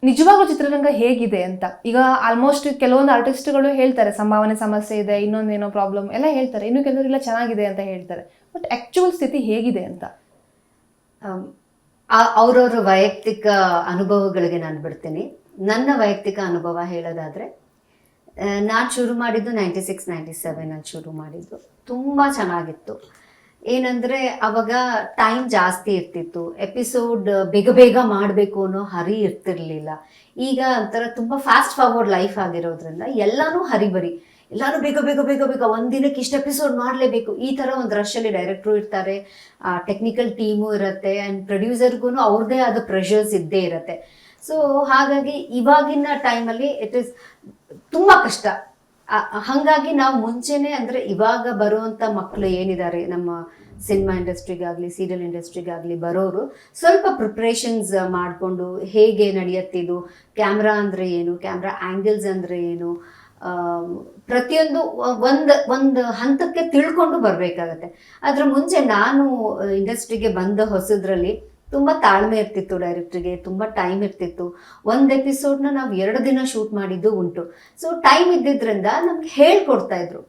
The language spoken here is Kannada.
ನಿಜವಾಗ್ಲೂ ಚಿತ್ರರಂಗ ಹೇಗಿದೆ ಅಂತ. ಈಗ ಆಲ್ಮೋಸ್ಟ್ ಕೆಲವೊಂದು ಆರ್ಟಿಸ್ಟ್ಗಳು ಹೇಳ್ತಾರೆ ಸಂಭಾವನೆ ಸಮಸ್ಯೆ ಇದೆ, ಇನ್ನೊಂದೇನೋ ಪ್ರಾಬ್ಲಮ್ ಎಲ್ಲ ಹೇಳ್ತಾರೆ, ಇನ್ನು ಕೆಲವರೆಲ್ಲ ಚೆನ್ನಾಗಿದೆ ಅಂತ ಹೇಳ್ತಾರೆ. ಬಟ್ ಆಕ್ಚುಯಲ್ ಸ್ಥಿತಿ ಹೇಗಿದೆ ಅಂತ? ಅವ್ರವ್ರ ವೈಯಕ್ತಿಕ ಅನುಭವಗಳಿಗೆ ನಾನು ಬಿಡ್ತೀನಿ. ನನ್ನ ವೈಯಕ್ತಿಕ ಅನುಭವ ಹೇಳೋದಾದರೆ, ನಾನು ಶುರು ಮಾಡಿದ್ದು 96-97 ಶುರು ಮಾಡಿದ್ದು. ತುಂಬ ಚೆನ್ನಾಗಿತ್ತು. ಏನಂದರೆ ಅವಾಗ ಟೈಮ್ ಜಾಸ್ತಿ ಇರ್ತಿತ್ತು, ಎಪಿಸೋಡ್ ಬೇಗ ಬೇಗ ಮಾಡಬೇಕು ಅನ್ನೋ ಹರಿ ಇರ್ತಿರ್ಲಿಲ್ಲ. ಈಗ ಒಂಥರ ತುಂಬ ಫಾಸ್ಟ್ ಫಾರ್ವರ್ಡ್ ಲೈಫ್ ಆಗಿರೋದ್ರಿಂದ ಎಲ್ಲನೂ ಹರಿಬರಿ, ಎಲ್ಲರೂ ಬೇಗ ಬೇಗ ಬೇಗ ಬೇಗ ಒಂದಿನಕ್ಕೆ ಇಷ್ಟು ಎಪಿಸೋಡ್ ಮಾಡಲೇಬೇಕು, ಈ ಥರ ಒಂದು ರಶಲ್ಲಿ ಡೈರೆಕ್ಟ್ರು ಇರ್ತಾರೆ, ಟೆಕ್ನಿಕಲ್ ಟೀಮು ಇರುತ್ತೆ, ಆ್ಯಂಡ್ ಪ್ರೊಡ್ಯೂಸರ್ಗೂ ಅವ್ರದ್ದೇ ಆದ ಪ್ರೆಷರ್ಸ್ ಇದ್ದೇ ಇರುತ್ತೆ. ಸೊ ಹಾಗಾಗಿ ಇವಾಗಿನ ಟೈಮಲ್ಲಿ ಇಟ್ ಈಸ್ ತುಂಬ ಕಷ್ಟ. ಹಾಗಾಗಿ ನಾವು ಮುಂಚೆನೆ ಅಂದರೆ ಇವಾಗ ಬರುವಂಥ ಮಕ್ಕಳು ಏನಿದ್ದಾರೆ ನಮ್ಮ ಸಿನಿಮಾ ಇಂಡಸ್ಟ್ರಿಗಾಗಲಿ ಸೀರಿಯಲ್ ಇಂಡಸ್ಟ್ರಿಗಾಗಲಿ ಬರೋರು, ಸ್ವಲ್ಪ ಪ್ರಿಪ್ರೇಷನ್ಸ್ ಮಾಡಿಕೊಂಡು ಹೇಗೆ ನಡೆಯುತ್ತಿದ್ದು, ಕ್ಯಾಮ್ರಾ ಅಂದರೆ ಏನು, ಕ್ಯಾಮ್ರಾ ಆ್ಯಂಗಲ್ಸ್ ಅಂದರೆ ಏನು, ಪ್ರತಿಯೊಂದು ಒಂದು ಹಂತಕ್ಕೆ ತಿಳ್ಕೊಂಡು ಬರಬೇಕಾಗತ್ತೆ. ಅದ್ರ ಮುಂಚೆ ನಾನು ಇಂಡಸ್ಟ್ರಿಗೆ ಬಂದ ಹೊಸದ್ರಲ್ಲಿ ತುಂಬ ತಾಳ್ಮೆ ಇರ್ತಿತ್ತು, ಡೈರೆಕ್ಟ್ರಿಗೆ ತುಂಬ ಟೈಮ್ ಇರ್ತಿತ್ತು. ಒಂದು ಎಪಿಸೋಡ್ನ ನಾವು 2 ದಿನ ಶೂಟ್ ಮಾಡಿದ್ದು ಉಂಟು. ಸೊ ಟೈಮ್ ಇದ್ದಿದ್ರಿಂದ ನಮ್ಗೆ ಹೇಳ್ಕೊಡ್ತಾ ಇದ್ರು,